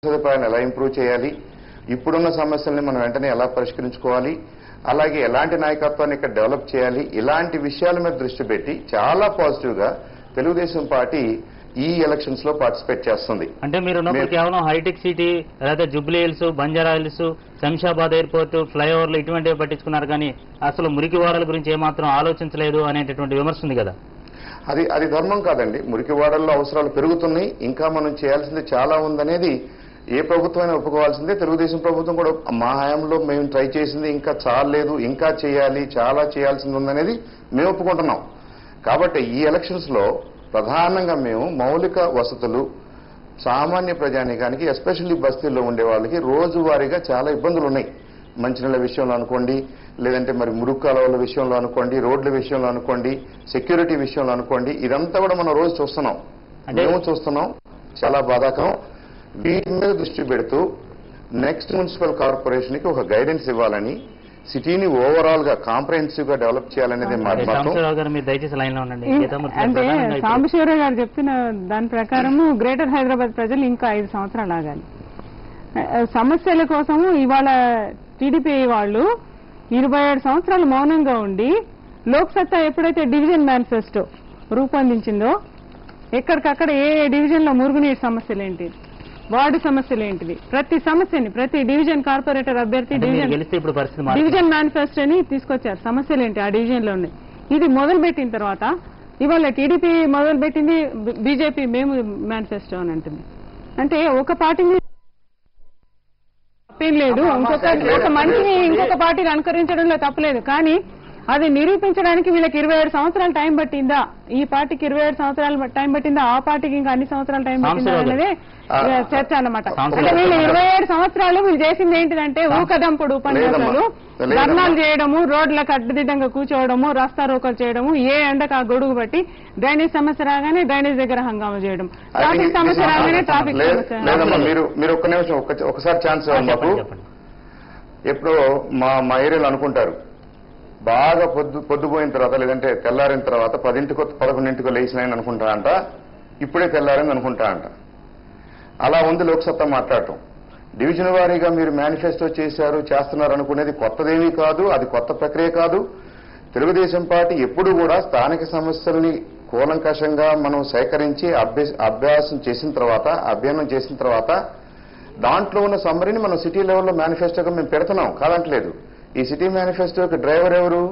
సదుపాయాలను ఎలా ఇంప్రూవ్ చేయాలి, ఇప్పుడున్న సమస్యల్ని మనం వెంటనే ఎలా పరిష్కరించుకోవాలి, అలాగే ఎలాంటి నాయకత్వాన్ని ఇక్కడ డెవలప్ చేయాలి, ఇలాంటి విషయాల మీద దృష్టి పెట్టి చాలా పాజిటివ్గా తెలుగుదేశం పార్టీ ఈ ఎలక్షన్స్ లో పార్టిసిపేట్ చేస్తుంది. అంటే మీరు కేవలం హైటెక్ సిటీ లేదా జుబ్లీ హిల్స్, బంజారా హిల్స్, శంషాబాద్ ఎయిర్పోర్ట్, ఫ్లైఓవర్లు ఇటువంటివి పట్టించుకున్నారు కానీ అసలు మురికివాడల గురించి ఏమాత్రం ఆలోచించలేదు అనేటటువంటి విమర్శ ఉంది కదా. అది ధర్మం కాదండి. మురికివాడల్లో అవసరాలు పెరుగుతున్నాయి, ఇంకా మనం చేయాల్సింది చాలా ఉందనేది ఏ ప్రభుత్వమైనా ఒప్పుకోవాల్సిందే. తెలుగుదేశం ప్రభుత్వం కూడా మా హయాంలో మేము ట్రై చేసింది ఇంకా చాలేదు, ఇంకా చేయాలి, చాలా చేయాల్సింది ఉందనేది మేము ఒప్పుకుంటున్నాం. కాబట్టి ఈ ఎలక్షన్స్ లో ప్రధానంగా మేము మౌలిక వసతులు సామాన్య ప్రజానీకానికి, ఎస్పెషల్లీ బస్తీల్లో ఉండే వాళ్ళకి రోజువారీగా చాలా ఇబ్బందులు ఉన్నాయి. మంచినీళ్ళ విషయంలో అనుకోండి, లేదంటే మరి మురుగు కాలువల విషయంలో అనుకోండి, రోడ్ల విషయంలో అనుకోండి, సెక్యూరిటీ విషయంలో అనుకోండి, ఇదంతా కూడా మనం రోజు చూస్తున్నాం. మేము చూస్తున్నాం, చాలా బాధాకరం. వీటి మీద దృష్టి పెడుతూ నెక్స్ట్ మున్సిపల్ కార్పొరేషన్ కి ఒక గైడెన్స్ ఇవ్వాలని, సిటీని ఓవరాల్ గా కాంప్రహెన్సివ్ గా డెవలప్ చేయాలనేది అంటే సాంబశివరావు గారు చెప్తున్న దాని ప్రకారము గ్రేటర్ హైదరాబాద్ ప్రజలు ఇంకా 5 సంవత్సరాలు ఆగాలి. సమస్యల కోసము ఇవాళ టీడీపీ వాళ్ళు 27 సంవత్సరాలు మౌనంగా ఉండి లోక్ సత్తా ఎప్పుడైతే డివిజన్ మేనిఫెస్టో రూపొందించిందో ఎక్కడికక్కడ ఏ డివిజన్ లో మురుగునీటి సమస్యలు ఏంటి, వార్డు సమస్యలు ఏంటివి, ప్రతి సమస్యని ప్రతి డివిజన్ కార్పొరేటర్ అభ్యర్థి డివిజన్ మేనిఫెస్టోని తీసుకొచ్చారు. సమస్యలు ఏంటి ఆ డివిజన్ లో ఉన్నాయి. ఇది మొదలుపెట్టిన తర్వాత ఇవాళ టీడీపీ మొదలుపెట్టింది, బీజేపీ మేము మేనిఫెస్టో అని అంటుంది. అంటే ఒక పార్టీని తప్పేం లేదు, ఒక మనిషిని ఇంకొక పార్టీని అనుకరించడంలో తప్పలేదు. కానీ అది నిరూపించడానికి వీళ్ళకి 27 సంవత్సరాలు టైం పట్టిందా, ఈ పార్టీకి 27 సంవత్సరాలు టైం పట్టిందా, ఆ పార్టీకి ఇంకా అన్ని సంవత్సరాలు టైం పట్టిందా అనేది చర్చ అన్నమాట. అంటే వీళ్ళు 27 సంవత్సరాలు వీళ్ళు చేసింది ఏంటిదంటే ఊకదంపుడు ఉపన్యాసాలు, ధర్నాలు చేయడము, రోడ్లకు అడ్డదిడ్డంగా కూర్చోవడము, రాస్తా రోకలు చేయడము, ఏ ఎండకు ఆ గొడుగు బట్టి డ్రైనేజ్ సమస్య రాగానే డ్రైనేజ్ దగ్గర హంగామా చేయడం, ట్రాఫిక్ సమస్య రాగానే ట్రాఫిక్ సమస్య. మీరు ఒక్క నిమిషం ఒకసారి ఛాన్స్ మాకు. ఎప్పుడో మా ఏరియాలో అనుకుంటారు, బాగా పొద్దుపోయిన తర్వాత లేదంటే తెల్లారిన తర్వాత 10ంటికో 11ంటికో లేచినాయని అనుకుంటా అంట, ఇప్పుడే తెల్లారని అనుకుంటా అంట. అలా ఉంది లోక్సత్తా మాట్లాడటం. డివిజన్ వారీగా మీరు మేనిఫెస్టో చేస్తున్నారు అనుకునేది కొత్తదేమీ కాదు, అది కొత్త ప్రక్రియ కాదు. తెలుగుదేశం పార్టీ ఎప్పుడు కూడా స్థానిక సమస్యల్ని కూలంకషంగా మనం సేకరించి అభ్యాసం చేసిన తర్వాత, అధ్యయనం చేసిన తర్వాత దాంట్లో ఉన్న సమ్మరీని మనం సిటీ లెవెల్లో మేనిఫెస్టోగా మేము పెడుతున్నాం, కాదంటలేదు. ఈ సిటీ మేనిఫెస్టోకి డ్రైవర్ ఎవరు?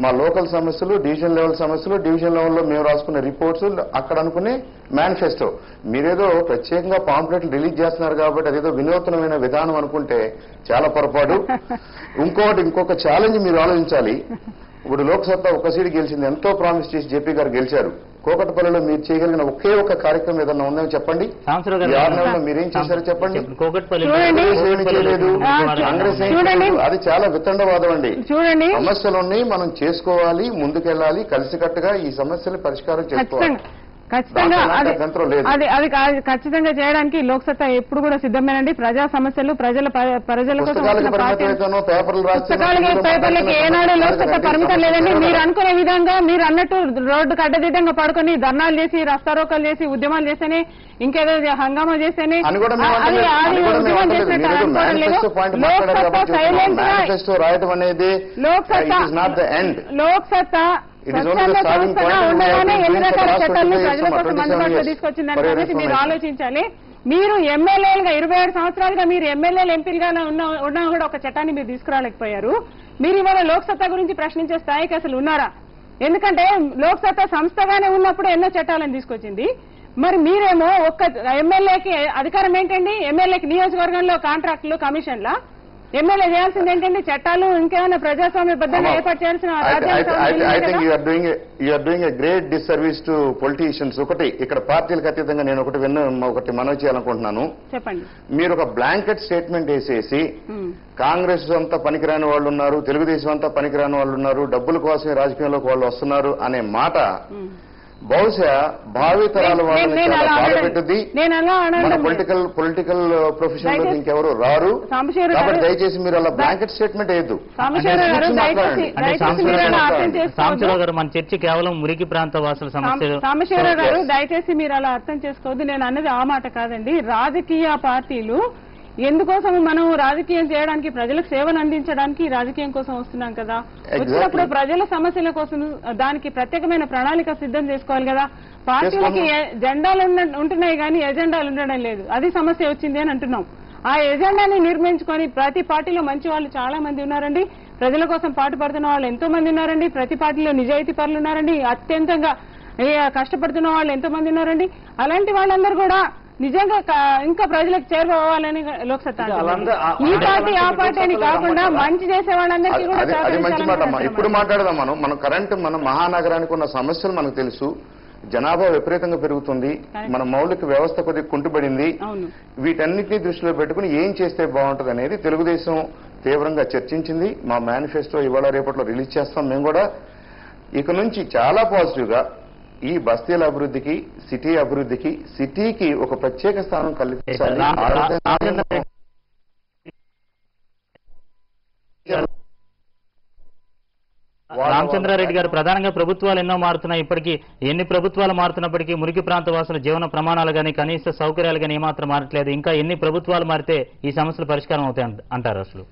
మా లోకల్ సమస్యలు, డివిజన్ లెవెల్ సమస్యలు, డివిజన్ లెవెల్లో మేము రాసుకునే రిపోర్ట్స్, అక్కడ అనుకునే మేనిఫెస్టో. మీరేదో ప్రత్యేకంగా పాంప్లెట్లు రిలీజ్ చేస్తున్నారు కాబట్టి అదేదో వినూత్నమైన విధానం అనుకుంటే చాలా పొరపాటు. ఇంకొక ఛాలెంజ్ మీరు ఆలోచించాలి. ఇప్పుడు లోక్సత్తా ఒక్క సీటు గెలిచింది, ఎంతో ప్రామిస్ చేసి జేపీ గారు గెలిచారు. కోకటపల్లిలో మీరు చేయగలిగిన ఒకే ఒక్క కార్యక్రమం ఏదన్నా ఉందని చెప్పండి. మీరేం చేశారో చెప్పండి. కాంగ్రెస్ అది చాలా వితండవాదం అండి. సమస్యలున్నాయి, మనం చేసుకోవాలి, ముందుకెళ్లాలి, కలిసికట్టుగా ఈ సమస్యలు పరిష్కారం చేసుకోవాలి. ఖచ్చితంగా అది ఖచ్చితంగా చేయడానికి లోక్సత్తా ఎప్పుడు కూడా సిద్ధమేనండి. ప్రజా సమస్యలు ప్రజల కోసం పేపర్లకి ఏనాడు లోక్సత్తా పరిమితం లేదండి. మీరు అనుకునే విధంగా మీరు అన్నట్టు రోడ్డుకు అడ్డదిడ్డంగా పడుకొని ధర్నాలు చేసి, రస్తారోకలు చేసి, ఉద్యమాలు చేస్తేనే, ఇంకేదో హంగామా చేస్తేనే ఉద్యమం చేసినట్టు అనుకోవడం లేదు. లోక్సత్తా సైలెంట్ గా లోక్సత్తా ఉండగానే ఎన్ని రకాల చట్టాలను ప్రజల కోసం అందుబాటులో తీసుకొచ్చిందని అనేది మీరు ఆలోచించాలి. మీరు ఎమ్మెల్యేలుగా 27 సంవత్సరాలుగా మీరు ఎమ్మెల్యేలు ఎంపీలుగా ఉన్నా కూడా ఒక చట్టాన్ని మీరు తీసుకురాలేకపోయారు. మీరు ఇవాళ లోక్సత్తా గురించి ప్రశ్నించే స్థాయికి అసలు ఉన్నారా? ఎందుకంటే లోక్సత్తా సంస్థగానే ఉన్నప్పుడు ఎన్నో చట్టాలను తీసుకొచ్చింది. మరి మీరేమో ఒక్క ఎమ్మెల్యేకి అధికారం ఏంటండి? ఎమ్మెల్యేకి నియోజకవర్గంలో కాంట్రాక్టులు, కమిషన్ల ఎమ్మెల్యే చేయాల్సింది ఏంటండి? చట్టాలు ఇంకేమైనా ప్రజాస్వామ్యబద్ధంగా ఏర్పాటు చేయాల్సిన గ్రేట్ డిస్సర్వీస్ టు పొలిటీషియన్స్. ఒకటి ఇక్కడ పార్టీలకు అతీతంగా నేను ఒకటి మనవి చేయాలనుకుంటున్నాను. చెప్పండి. మీరు ఒక బ్లాంకెట్ స్టేట్మెంట్ వేసేసి కాంగ్రెస్ అంతా పనికిరాని వాళ్ళు ఉన్నారు, తెలుగుదేశం అంతా పనికిరాని వాళ్ళు ఉన్నారు, డబ్బుల కోసమే రాజకీయంలోకి వాళ్ళు వస్తున్నారు అనే మాట బహుశా భావి తరాల వాళ్ళని నేను చాలా అలా బాధ అనడం- పెట్టుద్ది. నేను అలా మన అనడం పొలిటికల్ ప్రొఫెషన్ లో దయచేసి- ఇంకెవరు రారు. సాంబశివరావు కాబట్టి గారు- దయచేసి మీరు అలా బ్లాంకెట్ స్టేట్మెంట్ వేయద్దు. సాంబశివరావు గారు కూర్చుని దయచేసి మాట్లాడండి. అంటే దయచేసి మీరు అలా అర్థం చేసుకోవద్దు. సాంబశివరావు గారు మన చర్చ కేవలం మురికి ప్రాంత వాసుల సమస్యలు. సాంబశివరావు గారు Yes. దయచేసి మీరు అలా అర్థం చేసుకోవద్దు. నేను అన్నది ఆ మాట కాదండి. రాజకీయ పార్టీలు ఎందుకోసం మనం రాజకీయం చేయడానికి, ప్రజలకు సేవను అందించడానికి రాజకీయం కోసం వస్తున్నాం కదా. వచ్చినప్పుడు ప్రజల సమస్యల కోసం దానికి ప్రత్యేకమైన ప్రణాళిక సిద్ధం చేసుకోవాలి కదా. పార్టీలకి జెండాలు ఉంటున్నాయి కానీ ఎజెండాలు ఉండడం లేదు. అది సమస్య వచ్చింది అని అంటున్నాం. ఆ ఎజెండాని నిర్మించుకొని ప్రతి పార్టీలో మంచి వాళ్ళు చాలా మంది ఉన్నారండి. ప్రజల కోసం పాటుపడుతున్న వాళ్ళు ఎంతో మంది ఉన్నారండి. ప్రతి పార్టీలో నిజాయితీ పరులు ఉన్నారండి. అత్యంతంగా కష్టపడుతున్న వాళ్ళు ఎంతో మంది ఉన్నారండి. అలాంటి వాళ్ళందరూ కూడా నిజంగా ఇంకా ప్రజలకు చేరుకోవాలని లోక్సత్తా ఈ పార్టీ ఆ పార్టీ అని కాకుండా మంచి చేసే వాళ్ళందరికీ కూడా అది మంచి మాట అమ్మా. ఇప్పుడు సహకరించాలని మాట్లాడదాం. మనం కరెంట్ మన మహానగరానికి ఉన్న సమస్యలు మనకు తెలుసు. జనాభా విపరీతంగా పెరుగుతుంది. మన మౌలిక వ్యవస్థ కొద్దిగా కుంటుపడింది. అవును. వీటన్నిటిని దృష్టిలో పెట్టుకుని ఏం చేస్తే బాగుంటుంది అనేది తెలుగుదేశం తీవ్రంగా చర్చించింది. మా మేనిఫెస్టో ఇవాళ రేపట్లో రిలీజ్ చేస్తాం. మేము కూడా ఇక నుంచి చాలా పాజిటివ్ గా ఈ బస్తీల అభివృద్ధికి, సిటీ అభివృద్ధికి, సిటీకి ఒక ప్రత్యేక స్థానం కల్పించాలి. రామచంద్రారెడ్డి గారు, ప్రధానంగా ప్రభుత్వాలు ఎన్నో మారుతున్నాయి. ఇప్పటికీ ఎన్ని ప్రభుత్వాలు మారుతున్నప్పటికీ మురికి ప్రాంత వాసుల జీవన ప్రమాణాలు కానీ, కనీస సౌకర్యాలు కానీ ఏమాత్రం మారట్లేదు. ఇంకా ఎన్ని ప్రభుత్వాలు మారితే ఈ సమస్యలు పరిష్కారం అవుతాయి అంటారు అసలు?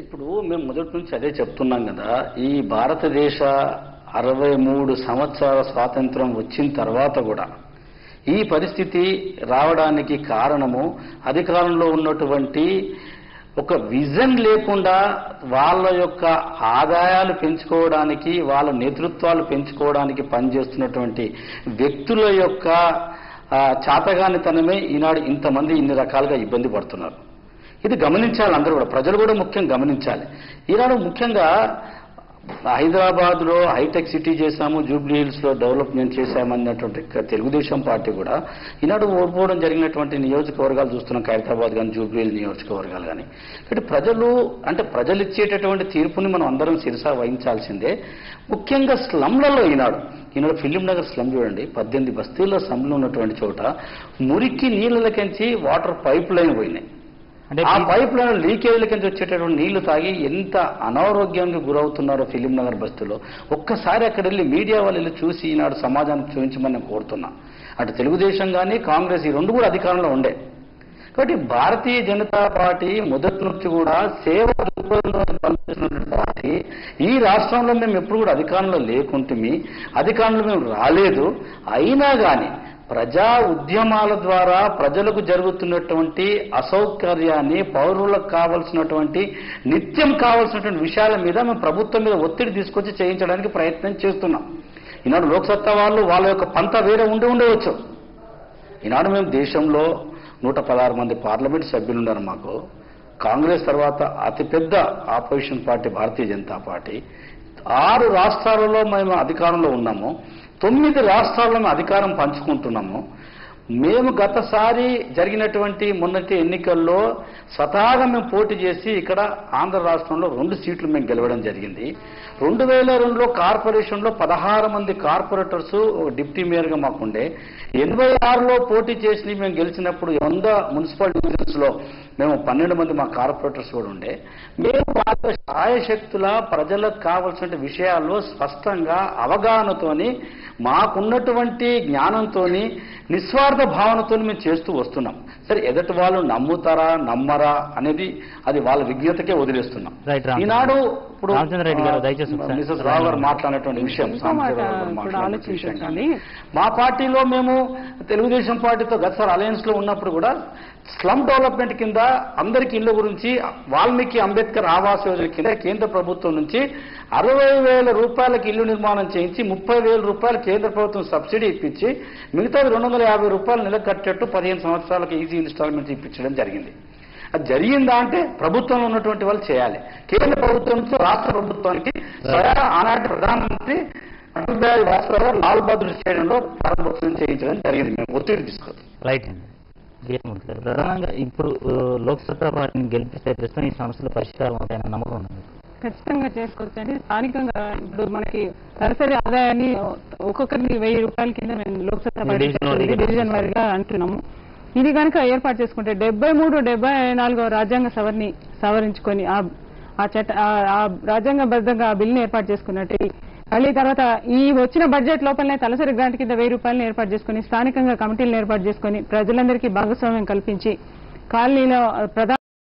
ఇప్పుడు మేము మొదటి నుంచి అదే చెప్తున్నాం కదా. ఈ భారతదేశ 63 సంవత్సరాల స్వాతంత్రం వచ్చిన తర్వాత కూడా ఈ పరిస్థితి రావడానికి కారణము అధికారంలో ఉన్నటువంటి ఒక విజన్ లేకుండా వాళ్ళ యొక్క ఆదాయాలు పెంచుకోవడానికి, వాళ్ళ నేతృత్వాలు పెంచుకోవడానికి పనిచేస్తున్నటువంటి వ్యక్తుల యొక్క చాతగానితనమే ఈనాడు ఇంతమంది ఇన్ని రకాలుగా ఇబ్బంది పడుతున్నారు. ఇది గమనించాలి అందరూ కూడా, ప్రజలు కూడా ముఖ్యంగా గమనించాలి. ఈనాడు ముఖ్యంగా హైదరాబాద్ లో హైటెక్ సిటీ చేశాము, జూబ్లీ హిల్స్ లో డెవలప్మెంట్ చేశామన్నటువంటి తెలుగుదేశం పార్టీ కూడా ఈనాడు ఓడిపోవడం జరిగినటువంటి నియోజకవర్గాలు చూస్తున్నాం. ఖైరతాబాద్ కానీ, జూబ్లీ హిల్స్ నియోజకవర్గాలు కానీ. కాబట్టి ప్రజలు ఇచ్చేటటువంటి తీర్పుని మనం అందరం శిరసా వహించాల్సిందే. ముఖ్యంగా స్లమ్లలో ఈనాడు ఫిలిం నగర్ స్లమ్ చూడండి, 18 బస్తీల్లో స్లమ్లు ఉన్నటువంటి చోట మురికి నీళ్ళకించి వాటర్ పైప్ లైన్ పోయినాయి. ఆ పైప్ లైన్ లీకేజ్ల కింద వచ్చేటటువంటి నీళ్లు తాగి ఎంత అనారోగ్యానికి గురవుతున్నారో ఫిలిం నగర్ బస్తీలో. ఒక్కసారి అక్కడ వెళ్ళి మీడియా వాళ్ళు వెళ్ళి చూసి ఈనాడు సమాజానికి చూపించమని నేను కోరుతున్నా. అటు తెలుగుదేశం కానీ, కాంగ్రెస్ ఈ రెండు కూడా అధికారంలో ఉండే. కాబట్టి భారతీయ జనతా పార్టీ మొదటి నుంచి కూడా సేవ పనిచేస్తున్నటువంటి పార్టీ. ఈ రాష్ట్రంలో మేము ఎప్పుడు కూడా అధికారంలో లేకుంటే, అధికారంలో మేము రాలేదు. అయినా కానీ ప్రజా ఉద్యమాల ద్వారా ప్రజలకు జరుగుతున్నటువంటి అసౌకర్యాన్ని, పౌరులకు కావాల్సినటువంటి నిత్యం కావాల్సినటువంటి విషయాల మీద మేము ప్రభుత్వం మీద ఒత్తిడి తీసుకొచ్చి చేయించడానికి ప్రయత్నం చేస్తున్నాం. ఈనాడు లోక్సత్తా వాళ్ళు వాళ్ళ యొక్క పంత వేరే ఉండవచ్చు. ఈనాడు మేము దేశంలో 116 మంది పార్లమెంట్ సభ్యులు ఉన్నారు మాకు. కాంగ్రెస్ తర్వాత అతిపెద్ద opposition party Bharatiya Janata party. 6 రాష్ట్రాలలో మేము అధికారంలో ఉన్నాము. 9 రాష్ట్రాల్లో మేము అధికారం పంచుకుంటున్నాము. మేము గతసారి జరిగినటువంటి మొన్నటి ఎన్నికల్లో స్వతహాగా మేము పోటీ చేసి ఇక్కడ ఆంధ్ర రాష్ట్రంలో 2 సీట్లు మేము గెలవడం జరిగింది. 2002లో కార్పొరేషన్లో 16 మంది కార్పొరేటర్స్ డిప్యూటీ మేయర్గా మాకుండే. 86లో పోటీ చేసి మేము గెలిచినప్పుడు 100 మున్సిపల్ డివిజన్స్ లో మేము 12 మంది మా కార్పొరేటర్స్ కూడా ఉండే. మేము వాళ్ళ శాయశక్తుల ప్రజలకు కావాల్సిన విషయాల్లో స్పష్టంగా అవగాహనతోని, మాకున్నటువంటి జ్ఞానంతోని, నిస్వార్థ భావనతో మేము చేస్తూ వస్తున్నాం. సరే ఎదటి వాళ్ళు నమ్ముతారా నమ్మరా అనేది అది వాళ్ళ విజ్ఞతకే వదిలేస్తున్నాం. ఈనాడు ఇప్పుడు మిసెస్ రావు గారు మాట్లాడినటువంటి విషయం, మా పార్టీలో మేము తెలుగుదేశం పార్టీతో గతసారి అలయన్స్ లో ఉన్నప్పుడు కూడా స్లమ్ డెవలప్మెంట్ కింద అందరికి ఇళ్ల గురించి వాల్మీకి అంబేద్కర్ ఆవాస్ యోజన కింద కేంద్ర ప్రభుత్వం నుంచి 60,000 రూపాయలకు ఇల్లు నిర్మాణం చేయించి 30,000 రూపాయలు కేంద్ర ప్రభుత్వం సబ్సిడీ ఇప్పించి మిగతా 250 రూపాయలు నెల కట్టేట్టు 15 సంవత్సరాలకు ఈజీ ఇన్స్టాల్మెంట్స్ ఇప్పించడం జరిగింది. అది జరిగిందా అంటే ప్రభుత్వంలో ఉన్నటువంటి వాళ్ళు చేయాలి. కేంద్ర ప్రభుత్వం నుంచి రాష్ట్ర ప్రభుత్వానికి ఆనాటి ప్రధానమంత్రి అటల్ బిహారీ వాజ్పేయి లాల్ బహదూర్ స్టేడియంలో ప్రారంభోత్సవం చేయించడం జరిగింది. మేము ఒత్తిడి తీసుకోవాలి. రైట్ అండి. ప్రధానంగా ఇప్పుడు లోక్సత్తా పార్టీని గెలిపిస్తే ప్రస్తుతం ఈ సమస్యల పరిష్కారం అవుతాయన్న నమ్మకం ఉంది. ఖచ్చితంగా చేసుకోవచ్చండి. స్థానికంగా ఇప్పుడు మనకి తలసరి ఆదాయాన్ని ఒక్కొక్కరికి 1000 రూపాయల కింద మేము లోక్సభ డివిజన్ వారిగా అంటున్నాము. ఇది కనుక ఏర్పాటు చేసుకుంటే 73, 74 రాజ్యాంగ సవరిని సవరించుకొని ఆ రాజ్యాంగబద్ధంగా ఆ బిల్లుని ఏర్పాటు చేసుకున్నట్టు మళ్ళీ తర్వాత ఈ వచ్చిన బడ్జెట్ లోపలనే తలసరి గ్రాంట్ కింద 1000 రూపాయలను ఏర్పాటు చేసుకుని స్థానికంగా కమిటీలను ఏర్పాటు చేసుకుని ప్రజలందరికీ భాగస్వామ్యం కల్పించి కాలనీలో ప్రధాన